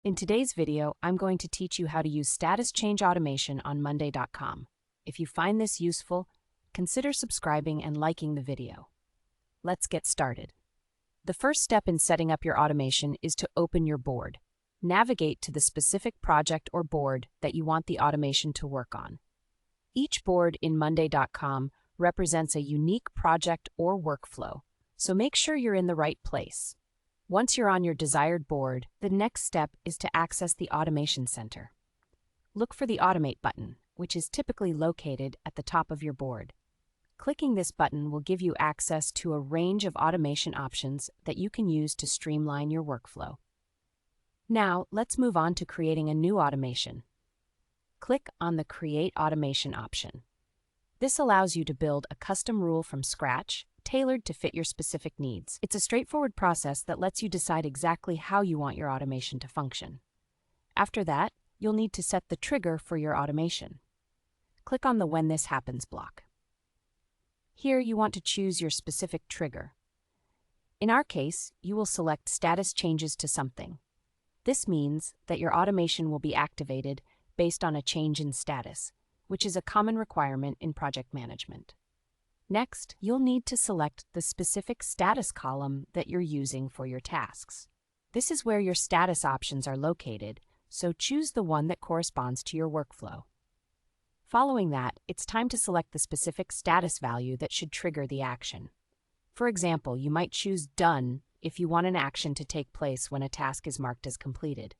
In today's video, I'm going to teach you how to use status change automation on Monday.com. If you find this useful, consider subscribing and liking the video. Let's get started. The first step in setting up your automation is to open your board. Navigate to the specific project or board that you want the automation to work on. Each board in Monday.com represents a unique project or workflow, so make sure you're in the right place. Once you're on your desired board, the next step is to access the Automation Center. Look for the Automate button, which is typically located at the top of your board. Clicking this button will give you access to a range of automation options that you can use to streamline your workflow. Now, let's move on to creating a new automation. Click on the Create Automation option. This allows you to build a custom rule from scratch, tailored to fit your specific needs. It's a straightforward process that lets you decide exactly how you want your automation to function. After that, you'll need to set the trigger for your automation. Click on the When This Happens block. Here, you want to choose your specific trigger. In our case, you will select Status Changes to Something. This means that your automation will be activated based on a change in status, which is a common requirement in project management. Next, you'll need to select the specific status column that you're using for your tasks. This is where your status options are located, so choose the one that corresponds to your workflow. Following that, it's time to select the specific status value that should trigger the action. For example, you might choose Done if you want an action to take place when a task is marked as completed.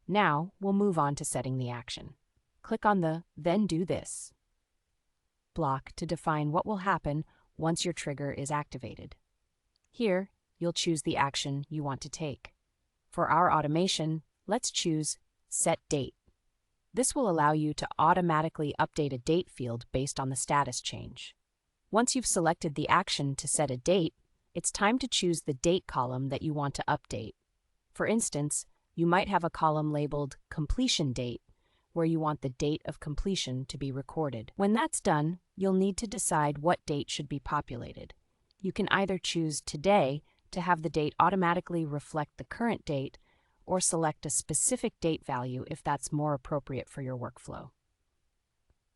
Now, we'll move on to setting the action. Click on the Then Do This block to define what will happen once your trigger is activated. Here, you'll choose the action you want to take. For our automation, let's choose Set Date. This will allow you to automatically update a date field based on the status change. Once you've selected the action to set a date, it's time to choose the date column that you want to update. For instance, you might have a column labeled Completion Date, where you want the date of completion to be recorded. When that's done, you'll need to decide what date should be populated. You can either choose Today to have the date automatically reflect the current date, or select a specific date value if that's more appropriate for your workflow.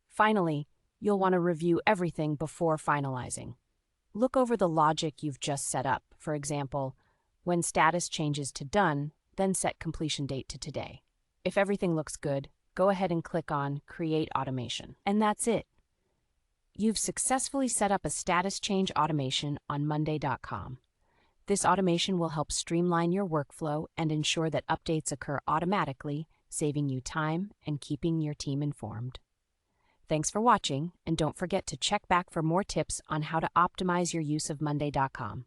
Finally, you'll want to review everything before finalizing. Look over the logic you've just set up. For example, when status changes to Done, then set completion date to Today. If everything looks good, go ahead and click on Create Automation. And that's it. You've successfully set up a status change automation on Monday.com. This automation will help streamline your workflow and ensure that updates occur automatically, saving you time and keeping your team informed. Thanks for watching, and don't forget to check back for more tips on how to optimize your use of Monday.com.